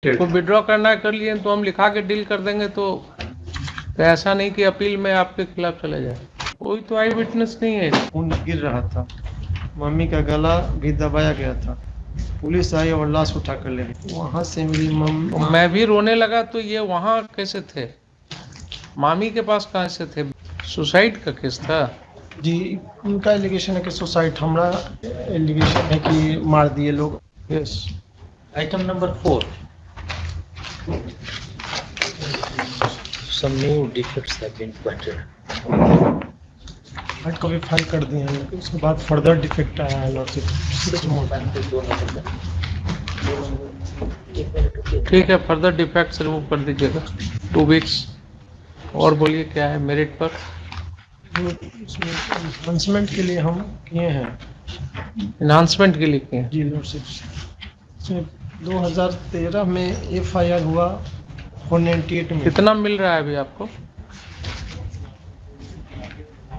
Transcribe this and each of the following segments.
को विड्रॉ करना है कर लिए तो हम लिखा के डील कर देंगे, तो ऐसा नहीं कि अपील में आपके खिलाफ चले जाए। कोई तो आई विटनेस नहीं है। खून गिर रहा था, मम्मी का गला भी दबाया गया था। पुलिस आई और लाश उठा कर ले गई। वहां से मेरी मम्मी, मैं भी रोने लगा। तो ये वहाँ कैसे थे? मामी के पास कहाँ से थे? सुसाइड का केस था? जी उनका एलिगेशन है कि सुसाइड, हमारा एलिगेशन है कि मार दिए लोग। Yes. Item number 4. Some new defects have been spotted. Hard copy file कर दिए हैं, उसके बाद फर्दर डिफेक्ट आया है लॉर्डशिप। ठीक है, फर्दर डिफेक्ट्स रिमूव कर दीजिएगा 2 वीक्स। और बोलिए क्या है मेरिट पर? एनहांसमेंट के लिए हम किए हैं। इन्हांसमेंट के लिए किए हैं। जी लॉर्डशिप, 2013 में एफआईआर हुआ 498 में, कितना मिल रहा है अभी आपको?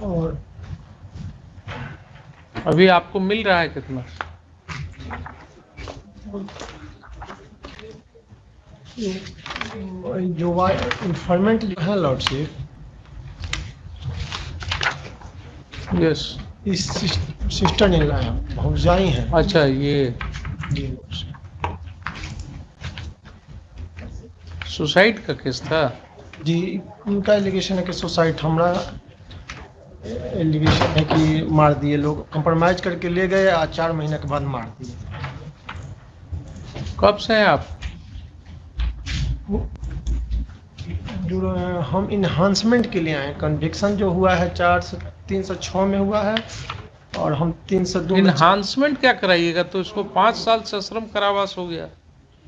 और अभी आपको मिल रहा है कितना? जो इंफॉर्मेंट है लॉर्डशिप, यस। इस सिस्टर ने लाया, भौजाई हैं। अच्छा, ये जी लॉर्डशिप। सुसाइड का केस था? जी उनका एलिगेशन है कि सुसाइड, हमारा एलिगेशन है कि मार दिए लोग, कंप्रोमाइज करके ले गए और 4 महीने के बाद मार दिए। कब से हैं आप? जो हम इन्हांसमेंट के लिए आए, कन्विक्शन जो हुआ है 306 में हुआ है, और हम 302 में। इन्हांसमेंट क्या कराइएगा? तो इसको 5 साल सश्रम कारावास हो गया।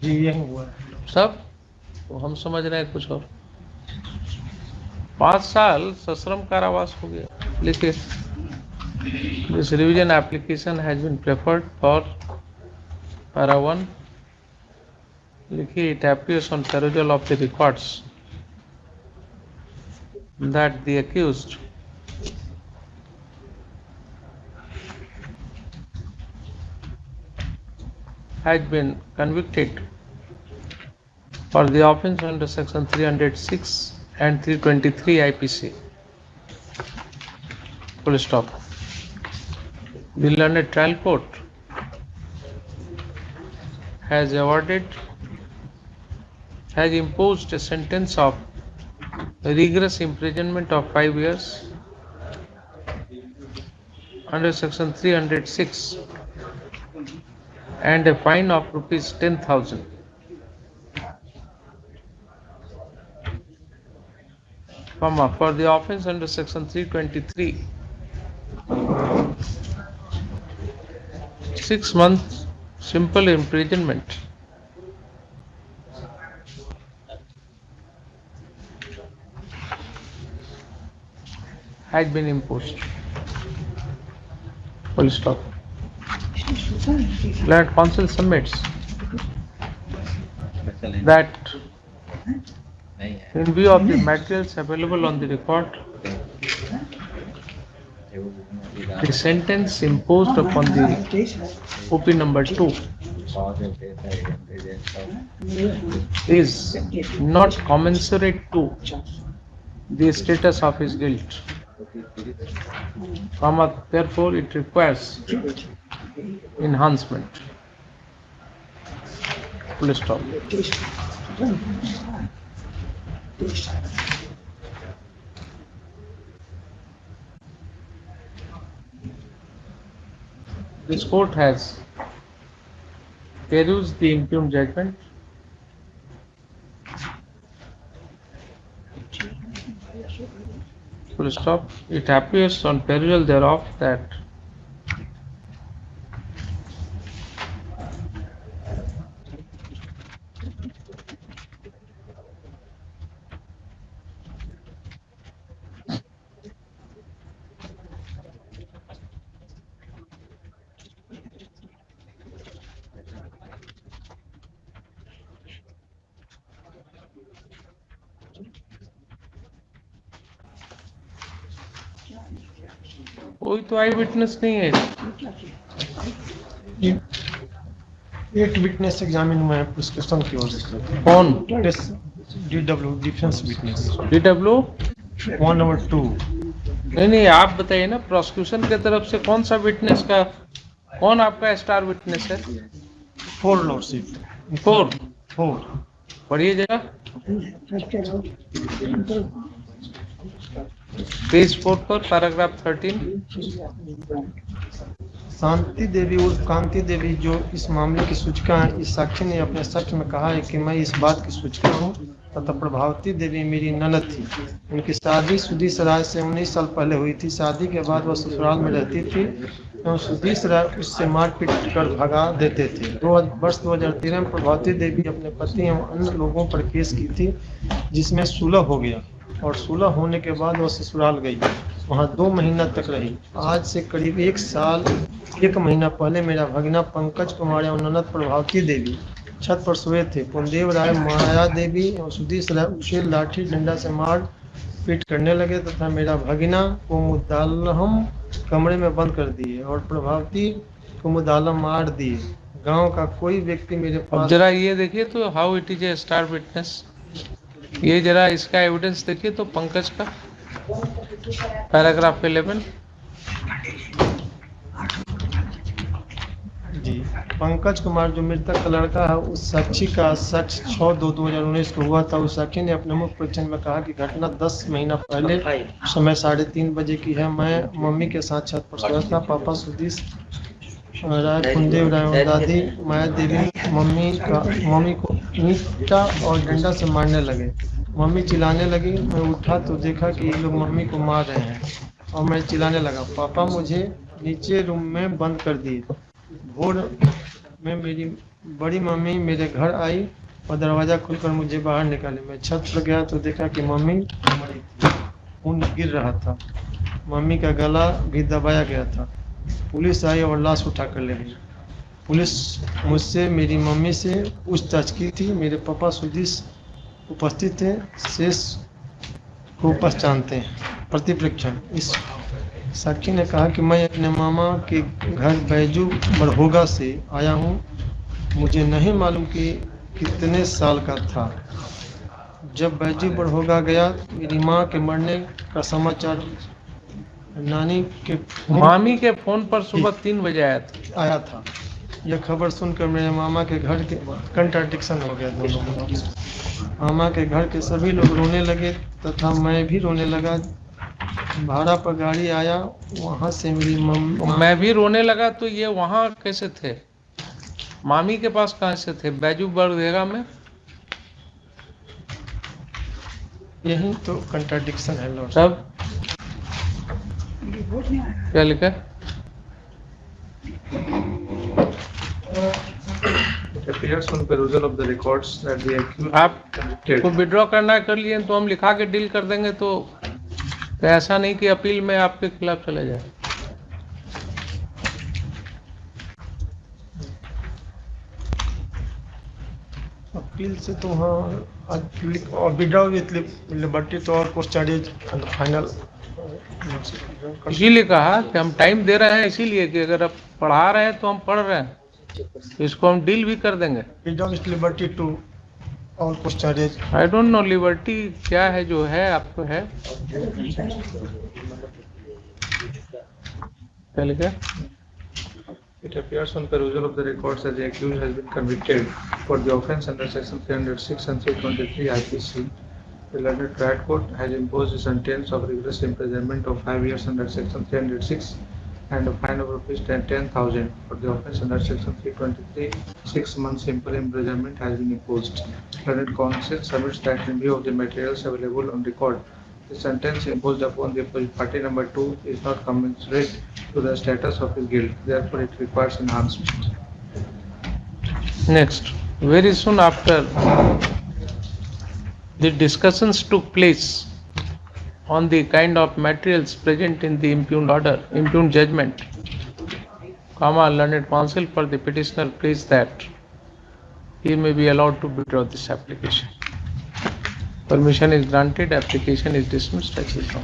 जी यही हुआ है। सब तो हम समझ रहे हैं कुछ और। 5 साल सश्रम कारावास हो गया। लिखिए, this revision application has been preferred for para 1। लिखिए, it appears on perusal of the records that the accused has been convicted for the offence under section 306 and 323 IPC. Full stop. The learned trial court has imposed a sentence of rigorous imprisonment of 5 years under section 306 and a fine of rupees 10,000. For the offence under section 323, 6 months simple imprisonment has been imposed. Full stop. Learned counsel submits that in view of the materials available on the record, the sentence imposed upon the OP number 2 is not commensurate to the status of his guilt, therefore it requires enhancement. Full stop. This court has perused the impugned judgment. Full stop. It appears on perusal thereof that कोई तो आई witness नहीं है। 8 witness examine हुए हैं prosecution की ओर से। कौन? DW defence witness DW? 1 और 2। नहीं, आप बताइए ना, प्रोसिक्यूशन की तरफ से कौन सा विटनेस का, कौन आपका स्टार विटनेस है? 4 लॉर्डशिप 4। 4। पढ़िए जरा पेज 4 पर पैराग्राफ 13। शांति देवी उर्फ कांति देवी जो इस मामले की सूचिका है, इस साक्षी ने अपने साक्ष्य में कहा है कि मैं इस बात की सूचिका हूँ तथा प्रभावती देवी मेरी ननद थी। उनकी शादी सुधीश राय से 19 साल पहले हुई थी। शादी के बाद वह ससुराल में रहती थी एवं सुधीश राय उससे मारपीट कर भगा देते थे। वर्ष 2013 में प्रभावती देवी अपने पति एवं अन्य लोगों पर केस की थी, जिसमें सुलह हो गया और सुलह होने के बाद वह ससुराल गई। वहाँ 2 महीना तक रही। आज से करीब 1 साल 1 महीना पहले मेरा भगिना पंकज कुमार एवं ननद प्रभावती देवी छत पर सोए थे। कुलदेव राय, माया देवी एवं सुधीश राय उसे लाठी डंडा से मार पीट करने लगे तथा मेरा भगिना को मुद्दालहम कमरे में बंद कर दिए और प्रभावती को मुद्दालम मार दिए। गांव का कोई व्यक्ति मेरे अब पास जरा ये देखिए तो how it is a star witness. ये जरा इसका एविडेंस देखिए तो पंकज का पैराग्राफ 11। जी, पंकज कुमार जो मृतक का लड़का है, उस साक्षी का साक्ष्य 6/2/2019 को हुआ था। उस साक्षी ने अपने मुख्य परीक्षण में कहा कि घटना 10 महीना पहले समय 3:30 बजे की है। मैं मम्मी के साथ छत पर सोया था। पापा सुधीश राय, कुलदेव राय और दादी माया देवी मम्मी को ईंटा और डंडा से मारने लगे। मम्मी चिल्लाने लगी। मैं उठा तो देखा कि ये लोग मम्मी को मार रहे हैं और मैं चिल्लाने लगा। पापा मुझे नीचे रूम में बंद कर दिए। भोर में मेरी बड़ी मम्मी मेरे घर आई और दरवाज़ा खोलकर मुझे बाहर निकाली। मैं छत पर गया तो देखा कि मम्मी मरी थी, खून गिर रहा था। मम्मी का गला भी दबाया गया था। पुलिस आई और लाश उठा कर ले गई। पुलिस मुझसे मेरी मम्मी से पूछताछ की थी। मेरे पापा सुधीश उपस्थित थे। शेष को पहचानते हैं। प्रतिपरीक्षण। इस साक्षी ने कहा कि मैं अपने मामा के घर बैजू बड़होगा से आया हूँ। मुझे नहीं मालूम कि कितने साल का था। जब बैजू बड़होगा गया, मेरी माँ के मरने का समाचार नानी के मामी के फोन पर सुबह 3 बजे आया था। यह खबर सुनकर मेरे मामा के घर के कंट्राडिक्शन हो गया दोनों में। मामा के घर के सभी लोग रोने लगे तथा मैं भी रोने लगा। भाड़ा पर गाड़ी आया, वहाँ से मेरी मैं भी रोने लगा। तो ये वहाँ कैसे थे? मामी के पास कहाँ से थे? बैजू बड़देगा में। यही तो कंट्राडिक्शन है लॉर्ड। तब क्या लिखा है? आपको विड्रॉ करना कर लिए तो हम लिखा के डील कर देंगे। तो ऐसा नहीं कि अपील में आपके खिलाफ चले जाए। अपील से तो हाँ विड्रॉ विथ लिबर्टी तो और कुछ चार्जेज फाइनल। इसीलिए कहा कि हम टाइम दे रहे हैं, इसीलिए कि अगर आप पढ़ा रहे हैं तो हम पढ़ रहे हैं, तो इसको हम डील भी कर देंगे। विड्रॉ विथ लिबर्टी टू और कुछ charges. I don't know liberty क्या है, जो है आपको है क्या लिखा? It appears on perusal of the records that the accused has been convicted for the offence under section 306 and 323 IPC. The London Triad Court has imposed a sentence of rigorous imprisonment of 5 years under section 306 and a fine of rupees 10,000 for the offence under section 323. 6 months simple imprisonment has been imposed. London Council submits that in view of the materials available on record, the sentence imposed upon the opposite party number 2 is not commensurate to the status of his guilt. Therefore, it requires enhancement. Next, very soon after the discussions took place on the kind of materials present in the impugned judgment, learned counsel for the petitioner pleads that he may be allowed to withdraw this application. Permission is granted. Application is dismissed as is now.